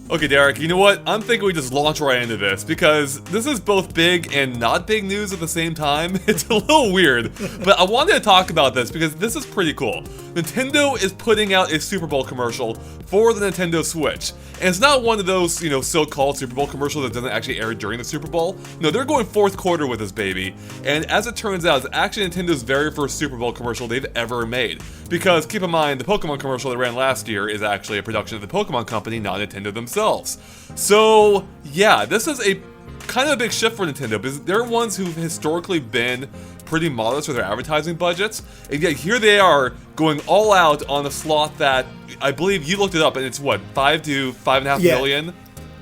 Okay, Derek, you know what? I'm thinking we just launch right into this, because this is both big and not big news at the same time. It's a little weird, but I wanted to talk about this because this is pretty cool. Nintendo is putting out a Super Bowl commercial for the Nintendo Switch. And it's not one of those, so-called Super Bowl commercials that doesn't actually air during the Super Bowl. No, they're going fourth quarter with this baby. And as it turns out, it's actually Nintendo's very first Super Bowl commercial they've ever made. Because keep in mind, the Pokemon commercial that ran last year is actually a production of the Pokemon Company, not Nintendo themselves. So, yeah, this is a kind of a big shift for Nintendo, because they're ones who've historically been pretty modest with their advertising budgets, and yet here they are going all out on a slot that I believe you looked it up, and it's what, 5 to 5.5 million?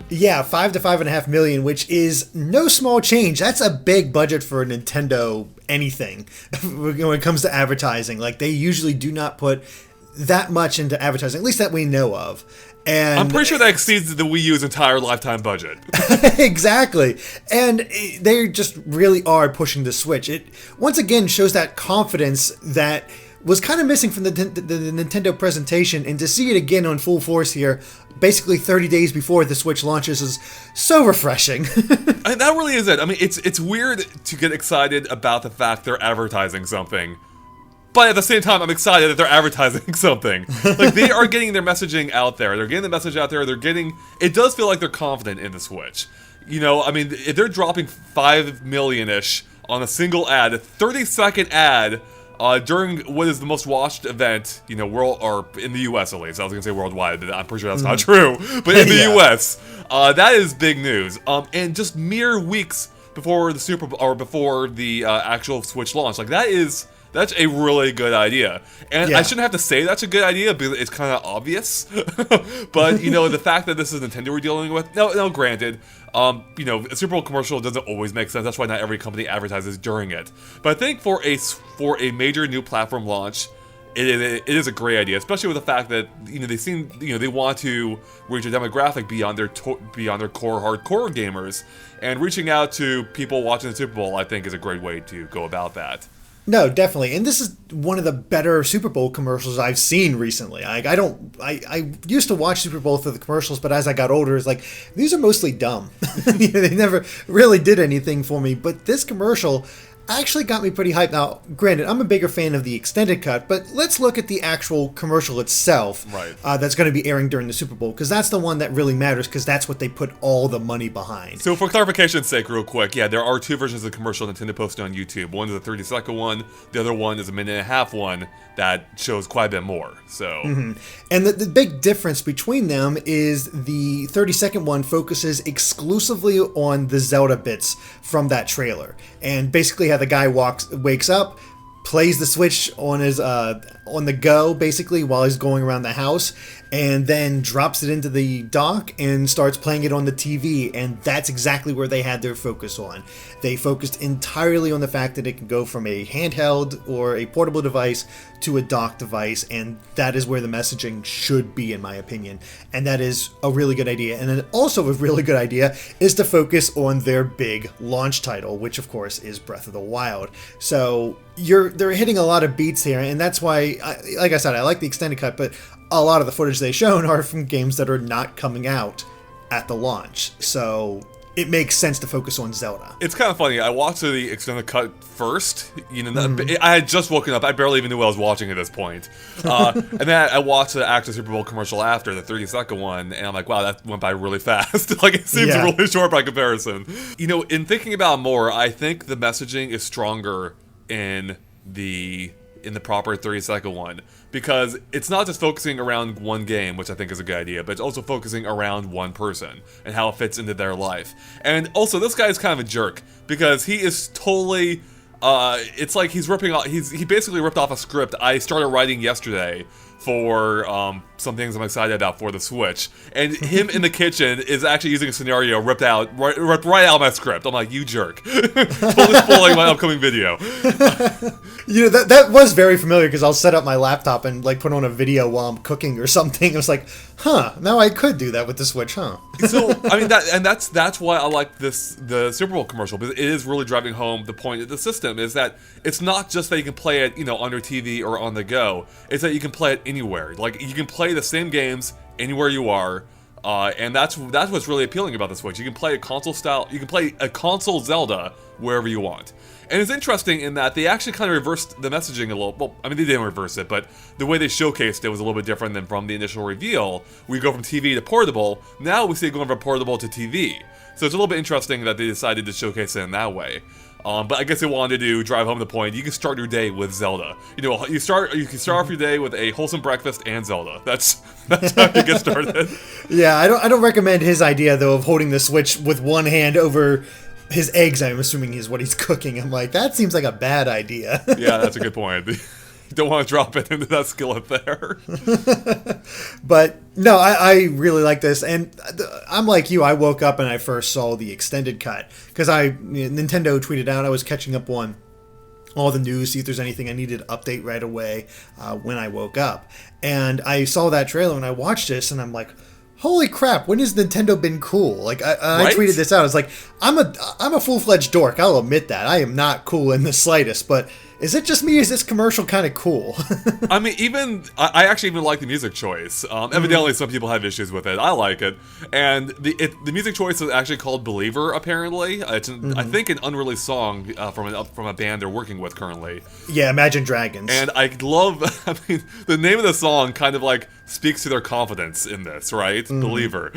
Yeah, 5 to 5.5 million, which is no small change. That's a big budget for Nintendo anything when it comes to advertising. Like, they usually do not put that much into advertising, at least that we know of. And I'm pretty sure that exceeds the Wii U's entire lifetime budget. Exactly. And they just really are pushing the Switch. It once again shows that confidence that was kind of missing from the Nintendo presentation, and to see it again on full force here, basically 30 days before the Switch launches, is so refreshing. And that really is it. I mean, it's weird to get excited about the fact they're advertising something, but at the same time, I'm excited that they're advertising something. Like, they are getting their messaging out there. They're getting the message out there. It does feel like they're confident in the Switch. I mean, if they're dropping 5 million-ish on a single ad, a 30-second ad, during what is the most watched event, world, or in the U.S. at least. I was going to say worldwide, but I'm pretty sure that's not true. But in the U.S., that is big news. And just mere weeks before the Super Bowl, or before the actual Switch launch, like, that's a really good idea. And I shouldn't have to say that's a good idea because it's kind of obvious. But, the fact that this is Nintendo we're dealing with, no, granted, a Super Bowl commercial doesn't always make sense. That's why not every company advertises during it. But I think for a major new platform launch, it is a great idea, especially with the fact that they want to reach a demographic beyond their core hardcore gamers, and reaching out to people watching the Super Bowl, I think, is a great way to go about that. No, definitely. And this is one of the better Super Bowl commercials I've seen recently. I used to watch Super Bowl through the commercials, but as I got older, it's like, these are mostly dumb. They never really did anything for me. But this commercial actually got me pretty hyped. Now, granted, I'm a bigger fan of the extended cut, but let's look at the actual commercial itself. Right. That's going to be airing during the Super Bowl, because that's the one that really matters, because that's what they put all the money behind. So for clarification's sake, real quick, yeah, there are two versions of the commercial Nintendo posted on YouTube. One is a 30-second one, the other one is a minute-and-a-half one that shows quite a bit more. So, And the big difference between them is the 30-second one focuses exclusively on the Zelda bits from that trailer, and basically how the guy wakes up, plays the Switch on his on the go, basically, while he's going around the house, and then drops it into the dock and starts playing it on the TV. And that's exactly where they had their focus on. They focused entirely on the fact that it can go from a handheld or a portable device to a dock device, and that is where the messaging should be, in my opinion. And that is a really good idea. And then also a really good idea is to focus on their big launch title, which of course is Breath of the Wild. So they're hitting a lot of beats here, and that's why, like I said, I like the extended cut, but a lot of the footage they've shown are from games that are not coming out at the launch. So it makes sense to focus on Zelda. It's kind of funny. I watched the extended cut first. I had just woken up. I barely even knew what I was watching at this point. And then I watched the actual Super Bowl commercial after, the 30-second one, and I'm like, wow, that went by really fast. Like, it seems really short by comparison. In thinking about it more, I think the messaging is stronger in the proper 30-second one, because it's not just focusing around one game, which I think is a good idea, but it's also focusing around one person and how it fits into their life. And also, this guy is kind of a jerk, because he is totally it's like he's he basically ripped off a script I started writing yesterday for some things I'm excited about for the Switch, and him in the kitchen is actually using a scenario ripped right out of my script. I'm like, you jerk. Totally spoiling my upcoming video. That was very familiar, because I'll set up my laptop and like put on a video while I'm cooking or something. I was like, now I could do that with the Switch, So, I mean, that's why I like the Super Bowl commercial, because it is really driving home the point of the system, is that it's not just that you can play it, on your TV or on the go. It's that you can play it anywhere. Like, you can play the same games anywhere you are. And that's what's really appealing about the Switch. You can play a console Zelda wherever you want. And it's interesting in that they actually kind of reversed the messaging a little. Well, I mean, they didn't reverse it, but the way they showcased it was a little bit different than from the initial reveal. We go from TV to portable. Now we see it going from portable to TV. So it's a little bit interesting that they decided to showcase it in that way. But I guess they wanted to drive home the point. You can start your day with Zelda. You know, you can start off your day with a wholesome breakfast and Zelda. That's how you get started. Yeah, I don't recommend his idea though of holding the Switch with one hand over his eggs. I'm assuming is what he's cooking. I'm like, that seems like a bad idea. Yeah, that's a good point. You don't want to drop it into that skillet there. But no, I really like this, and I'm like you. I woke up and I first saw the extended cut because Nintendo tweeted out I was catching up on all the news, see if there's anything I needed to update right away when I woke up, and I saw that trailer and I watched this and I'm like, holy crap, when has Nintendo been cool? Like, I tweeted this out. I was like, I'm a full-fledged dork. I'll admit that. I am not cool in the slightest, but is it just me? Is this commercial kind of cool? I mean, I actually even like the music choice. Evidently, some people have issues with it. I like it. And the music choice is actually called Believer, apparently. It's, I think, an unreleased song from a band they're working with currently. Yeah, Imagine Dragons. And I love, I mean, the name of the song kind of like speaks to their confidence in this, right? Believer.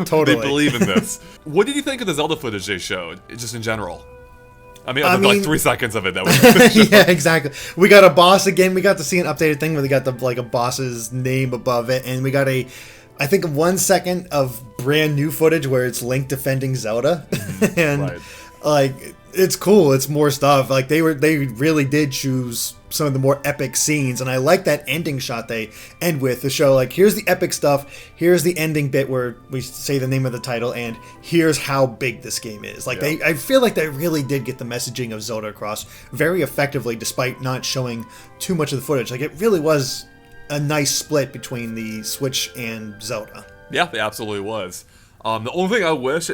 Totally. They believe in this. What did you think of the Zelda footage they showed, just in general? I mean, like 3 seconds of it. That was yeah, exactly. We got a boss again. We got to see an updated thing where they got a boss's name above it, and we got I think 1 second of brand new footage where it's Link defending Zelda, and like it's cool. It's more stuff. Like they really did choose some of the more epic scenes, and I like that ending shot they end with to show like, here's the epic stuff, here's the ending bit where we say the name of the title, and here's how big this game is. Like I feel like they really did get the messaging of Zelda across very effectively, despite not showing too much of the footage. Like it really was a nice split between the Switch and Zelda. Yeah, it absolutely was. The only thing I wish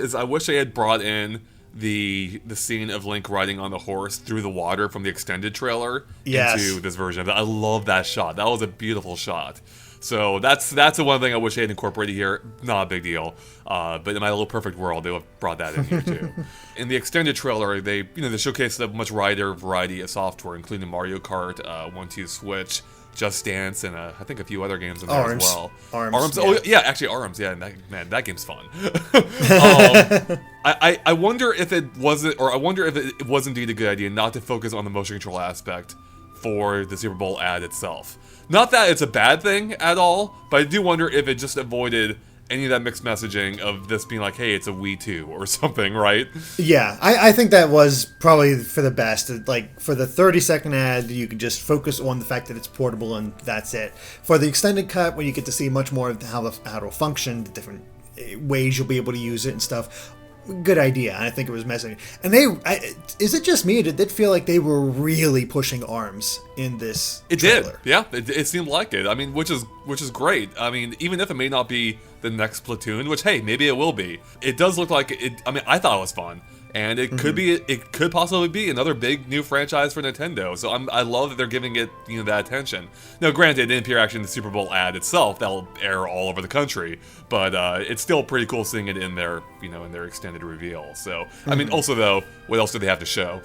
they had brought in the scene of Link riding on the horse through the water from the extended trailer into this version. I love that shot. That was a beautiful shot. So that's the one thing I wish they had incorporated here. Not a big deal. But in my little perfect world, they would have brought that in here too. In the extended trailer, they showcased a much wider variety of software, including Mario Kart, 1-2 Switch, Just Dance, and I think a few other games in there as well. Arms. Yeah. Oh yeah, actually Arms. Yeah, that game's fun. I wonder if it wasn't, or I wonder if it was indeed a good idea not to focus on the motion control aspect for the Super Bowl ad itself. Not that it's a bad thing at all, but I do wonder if it just avoided any of that mixed messaging of this being like, hey, it's a Wii 2 or something, right? Yeah, I think that was probably for the best. Like, for the 30-second ad, you could just focus on the fact that it's portable and that's it. For the extended cut, where you get to see much more of how it'll function, the different ways you'll be able to use it and stuff, good idea. I think it was messaging. And is it just me, or did it feel like they were really pushing Arms in this trailer? Did. Yeah, it seemed like it. I mean, which is great. I mean, even if it may not be the next Splatoon, which, hey, maybe it will be, it does look like it. I mean, I thought it was fun. And it could possibly be another big new franchise for Nintendo. So I love that they're giving it that attention. Now, granted, it didn't appear actually in the Super Bowl ad itself. That'll air all over the country, but it's still pretty cool seeing it in their in their extended reveal. So I mean, also though, what else do they have to show?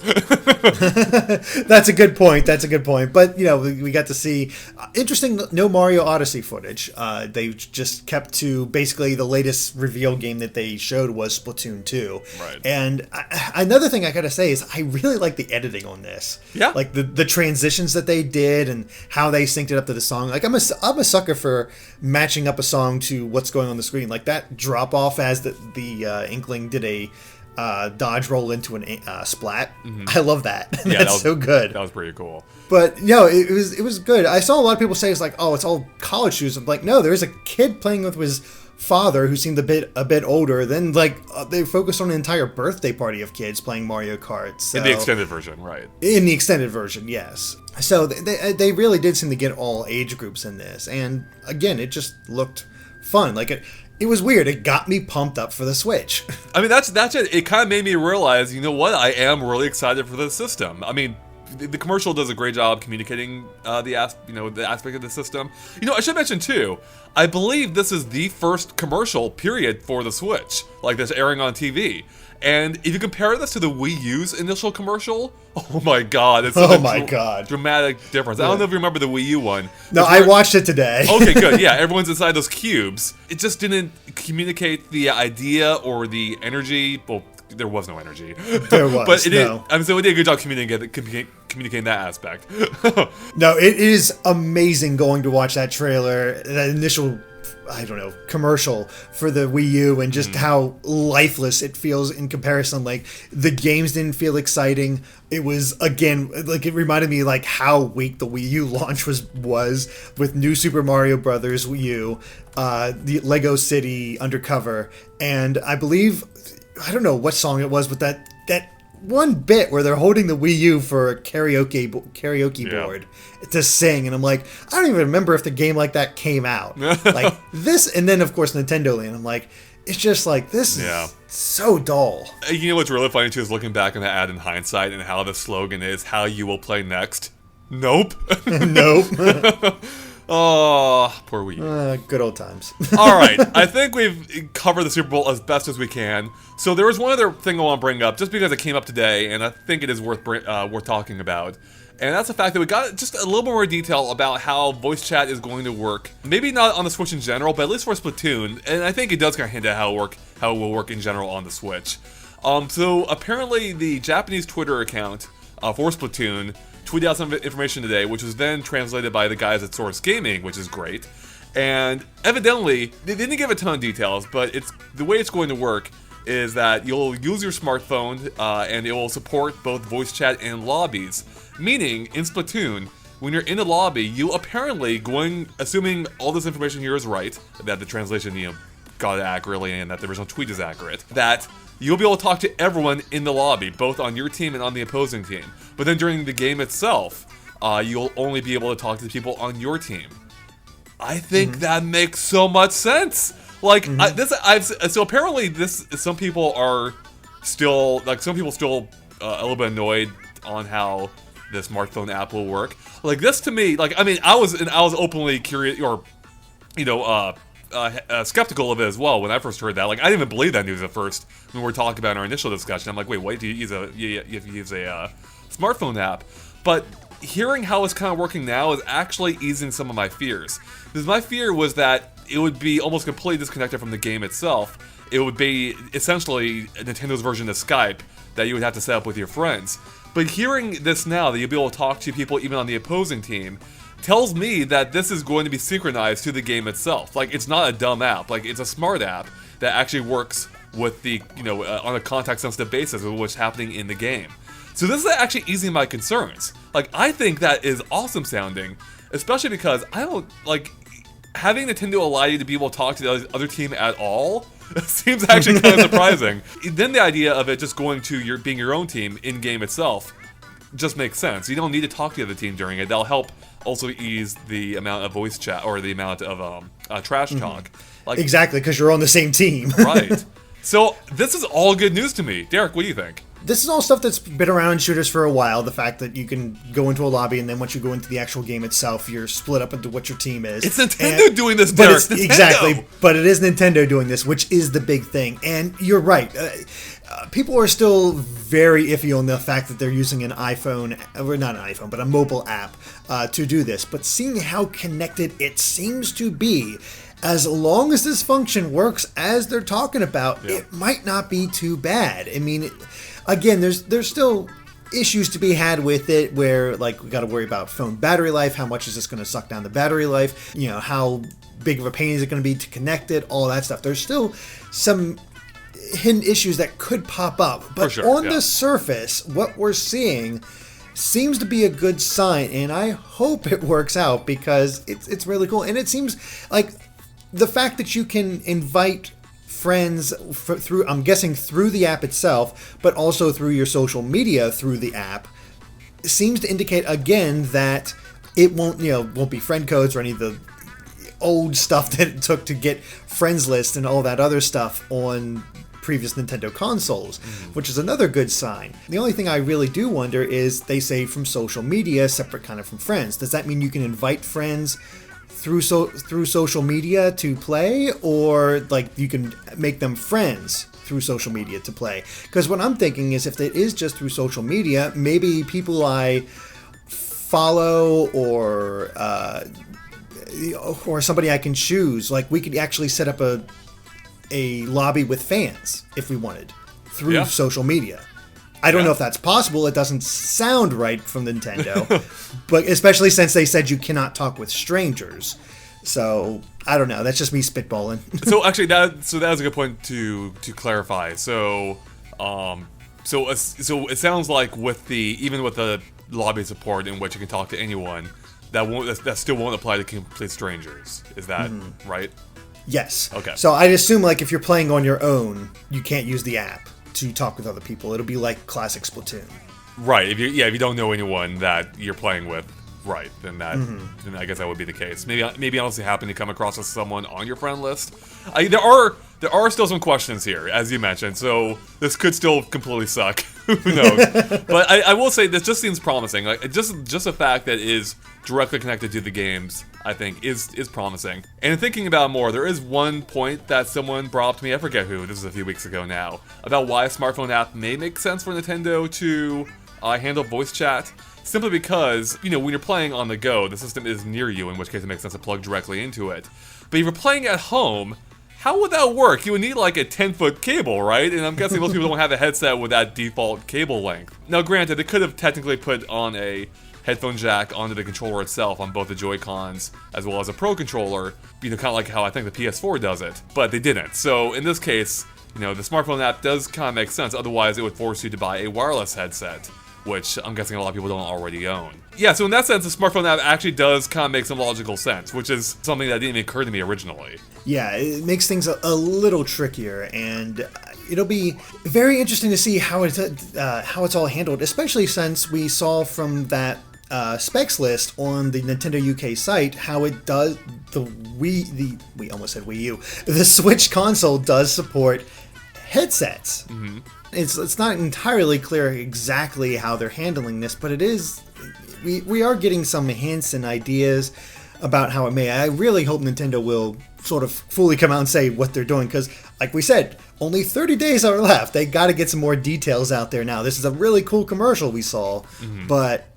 That's a good point. But we got to see interesting. No Mario Odyssey footage. They just kept to basically the latest reveal game that they showed was Splatoon 2. Right. And another thing I gotta say is I really like the editing on this. Yeah. Like the transitions that they did and how they synced it up to the song. Like I'm a sucker for matching up a song to what's going on the screen. Like that drop off as the Inkling did a dodge roll into an splat. I love that. Yeah, That's so good. That was pretty cool. But it was good. I saw a lot of people say it's like, oh, it's all college shoes. I'm like, no, there's a kid playing with his father who seemed a bit older. Then they focused on an entire birthday party of kids playing Mario Kart. So, in the extended version, right? In the extended version, yes. So they really did seem to get all age groups in this, and again, it just looked fun. Like it was weird. It got me pumped up for the Switch. I mean, that's it. It kind of made me realize, you know what? I am really excited for this system. I mean, the commercial does a great job communicating the aspect of the system. I should mention too, I believe this is the first commercial period for the Switch, like that's airing on TV. And if you compare this to the Wii U's initial commercial, oh my god, it's such dramatic difference. I don't know if you remember the Wii U one. No, I watched it today. Okay, good. Yeah, everyone's inside those cubes. It just didn't communicate the idea or the energy. Well, there was no energy. There was, but so it did a good job communicating that aspect. No, it is amazing going to watch that trailer, that initial, commercial for the Wii U, and just how lifeless it feels in comparison. Like, the games didn't feel exciting. It was, again, like, it reminded me like how weak the Wii U launch was with New Super Mario Brothers Wii U, the Lego City Undercover, and I believe, I don't know what song it was, but that one bit where they're holding the Wii U for a karaoke board to sing, and I'm like, I don't even remember if the game like that came out. Like this, and then of course Nintendo Land. I'm like, it's just like, this is so dull. You know what's really funny too is looking back on the ad in hindsight and how the slogan is "How you will play next." Nope. Nope. Oh, poor Wii U. Good old times. All right, I think we've covered the Super Bowl as best as we can. So there was one other thing I want to bring up, just because it came up today, and I think it is worth talking about. And that's the fact that we got just a little more detail about how voice chat is going to work. Maybe not on the Switch in general, but at least for Splatoon. And I think it does kind of hint at how it will work in general on the Switch. So apparently the Japanese Twitter account for Splatoon tweeted out some information today, which was then translated by the guys at Source Gaming, which is great. And evidently, they didn't give a ton of details, but the way it's going to work is that you'll use your smartphone, and it will support both voice chat and lobbies. Meaning, in Splatoon, when you're in the lobby, you apparently, assuming all this information here is right, that the translation, got it accurately, and that the original tweet is accurate, that you'll be able to talk to everyone in the lobby, both on your team and on the opposing team. But then during the game itself, you'll only be able to talk to the people on your team. I think that makes so much sense. Like, so apparently some people still a little bit annoyed on how the smartphone app will work. Like, this to me, like, I mean, I was openly curious, or skeptical of it as well when I first heard that. Like, I didn't even believe that news at first when we were talking about in our initial discussion. I'm like, wait, do you use a smartphone app? But hearing how it's kind of working now is actually easing some of my fears. Because my fear was that it would be almost completely disconnected from the game itself. It would be essentially Nintendo's version of Skype that you would have to set up with your friends. But hearing this now, that you'll be able to talk to people even on the opposing team, tells me that this is going to be synchronized to the game itself. Like, it's not a dumb app. Like, it's a smart app that actually works with the, on a context-sensitive basis with what's happening in the game. So this is actually easing my concerns. Like, I think that is awesome sounding, especially because I don't, like, having Nintendo allow you to be able to talk to the other team at all seems actually kind of surprising. Then the idea of it just going to being your own team in-game itself just makes sense. You don't need to talk to the other team during it. That'll help also ease the amount of voice chat, or the amount of trash talk. Like, exactly, because you're on the same team. Right. So this is all good news to me. Derek, what do you think? This is all stuff that's been around in shooters for a while. The fact that you can go into a lobby, and then once you go into the actual game itself, you're split up into what your team is. It's Nintendo doing this, Derek. Exactly, but it is Nintendo doing this, which is the big thing. And you're right. People are still very iffy on the fact that they're using an iPhone, or not an iPhone, but a mobile app to do this. But seeing how connected it seems to be, as long as this function works as they're talking about, it might not be too bad. I mean, again, there's still issues to be had with it, where, like, we got to worry about phone battery life. How much is this going to suck down the battery life? How big of a pain is it going to be to connect it? All that stuff. There's still some hidden issues that could pop up, but on the surface, what we're seeing seems to be a good sign, and I hope it works out, because it's really cool. And it seems like the fact that you can invite friends through, I'm guessing through the app itself, but also through your social media through the app, seems to indicate again that it won't be friend codes or any of the old stuff that it took to get friends lists and all that other stuff on previous Nintendo consoles, which is another good sign. The only thing I really do wonder is they say from social media, separate kind of from friends. Does that mean you can invite friends through social media to play, or like you can make them friends through social media to play? Because what I'm thinking is if it is just through social media, maybe people I follow or somebody I can choose, like we could actually set up a lobby with fans if we wanted through social media. I don't know if that's possible. It doesn't sound right from Nintendo, but especially since they said you cannot talk with strangers. So I don't know. That's just me spitballing. So actually, that was a good point to clarify. So it sounds like even with the lobby support in which you can talk to anyone, that still won't apply to complete strangers. Is that right? Yes. Okay. So I'd assume like if you're playing on your own, you can't use the app to talk with other people. It'll be like classic Splatoon. Right. If you don't know anyone that you're playing with, right, then then I guess that would be the case. Maybe honestly happen to come across with someone on your friend list. There are still some questions here, as you mentioned. So this could still completely suck. Who knows? But I will say this just seems promising. Like just the fact that it is directly connected to the games, I think, is promising. And in thinking about it more, there is one point that someone brought up to me, I forget who, this is a few weeks ago now, about why a smartphone app may make sense for Nintendo to handle voice chat. Simply because, when you're playing on the go, the system is near you, in which case it makes sense to plug directly into it. But if you're playing at home, how would that work? You would need like a 10-foot cable, right? And I'm guessing most people don't have a headset with that default cable length. Now granted, they could have technically put on a headphone jack onto the controller itself on both the Joy-Cons as well as a Pro controller, kind of like how I think the PS4 does it, but they didn't. So in this case, the smartphone app does kind of make sense, otherwise it would force you to buy a wireless headset, which I'm guessing a lot of people don't already own. Yeah, so in that sense, the smartphone app actually does kind of make some logical sense, which is something that didn't even occur to me originally. Yeah, it makes things a little trickier, and it'll be very interesting to see how it's all handled, especially since we saw from that specs list on the Nintendo UK site how it does we almost said Wii U. The Switch console does support headsets. Mm-hmm. It's not entirely clear exactly how they're handling this, but it is. We are getting some hints and ideas about how it may. I really hope Nintendo will sort of fully come out and say what they're doing, because, like we said, only 30 days are left. They got to get some more details out there now. This is a really cool commercial we saw, but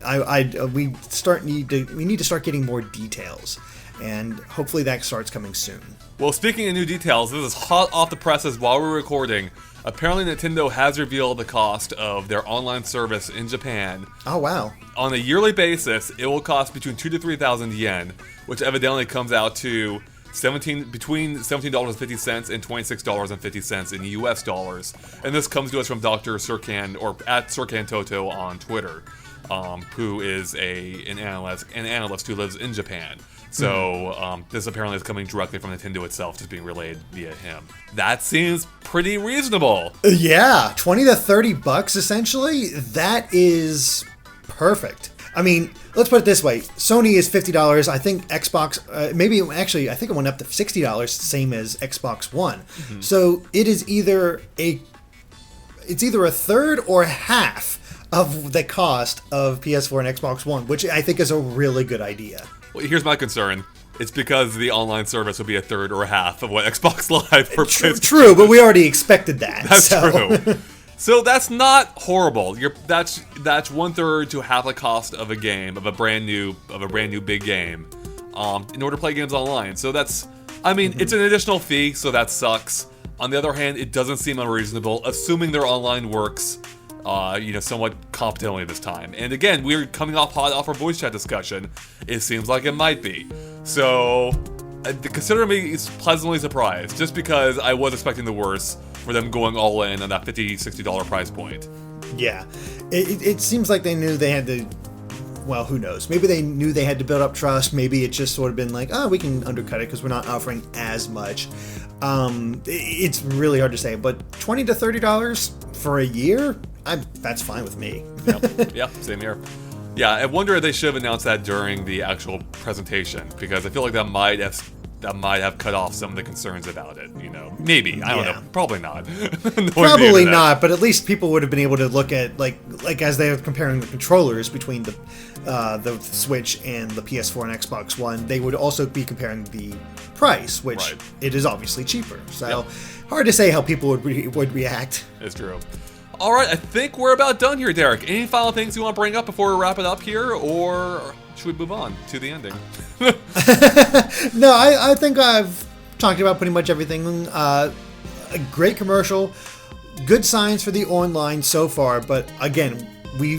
we need to start getting more details, and hopefully that starts coming soon. Well, speaking of new details, this is hot off the presses while we're recording. Apparently, Nintendo has revealed the cost of their online service in Japan. Oh, wow. On a yearly basis, it will cost between 2,000 to 3,000 yen, which evidently comes out to between $17.50 and $26.50 in US dollars. And this comes to us from Dr. Surkan, or at Surkan Toto on Twitter, who is an analyst who lives in Japan. So this apparently is coming directly from Nintendo itself, just being relayed via him. That seems pretty reasonable. Yeah, $20 to $30 essentially. That is perfect. I mean, let's put it this way: Sony is $50. I think Xbox, I think it went up to $60, same as Xbox One. Mm-hmm. So it is either a third or half of the cost of PS4 and Xbox One, which I think is a really good idea. Well, here's my concern. It's because the online service will be a third or a half of what Xbox Live or True, but we already expected that. That's true. So that's not horrible. That's 1/3 to half the cost of a game, of a brand new big game, in order to play games online. So that's, it's an additional fee, so that sucks. On the other hand, it doesn't seem unreasonable, assuming their online works somewhat competently this time. And again, we're coming hot off our voice chat discussion. It seems like it might be. So, consider me pleasantly surprised, just because I was expecting the worst for them going all in on that $50, $60 price point. Yeah. It seems like they knew they had to, well, who knows? Maybe they knew they had to build up trust. Maybe it just sort of been like, we can undercut it because we're not offering as much. It's really hard to say, but $20 to $30 for a year? That's fine with me. Yeah, same here. Yeah, I wonder if they should have announced that during the actual presentation, because I feel like that might have that might have cut off some of the concerns about it. Maybe, I don't Yeah. know. Probably not. Knowing the Probably internet. not, but at least people would have been able to look at like as they were comparing the controllers between the Switch and the PS4 and Xbox One. They would also be comparing the price, which Right. it is obviously cheaper. So Yep. hard to say how people would react. It's true. All right, I think we're about done here, Derek. Any final things you want to bring up before we wrap it up here, or should we move on to the ending? No, I think I've talked about pretty much everything. A great commercial, good signs for the online so far, but again,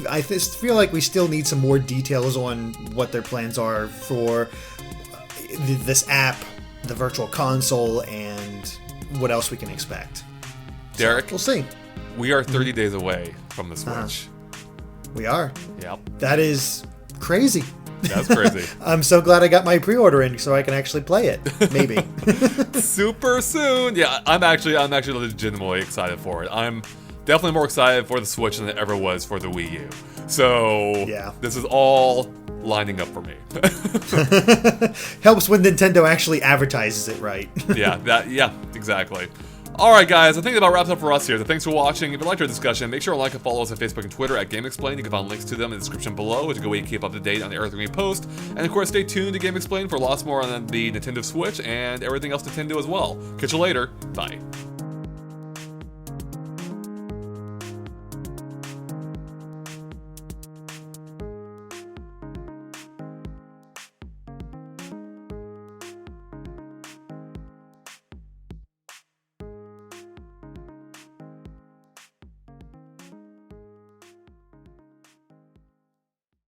I just feel like we still need some more details on what their plans are for this app, the virtual console, and what else we can expect. Derek, We'll see. we are 30 days away from the Switch. We are. Yep, That is crazy. that's crazy. I'm so glad I got my pre-order in so I can actually play it. Maybe. Super soon. Yeah, I'm actually legitimately excited for it. I'm definitely more excited for the Switch than it ever was for the Wii U. So Yeah. this is all lining up for me. Helps when Nintendo actually advertises it right. Yeah, exactly. All right, guys, I think that about wraps up for us here. So thanks for watching. If you liked our discussion, make sure to like and follow us on Facebook and Twitter at GameXplain. You can find links to them in the description below, which is a good way to keep up to date on everything we post. And of course, stay tuned to GameXplain for lots more on the Nintendo Switch and everything else Nintendo as well. Catch you later. Bye.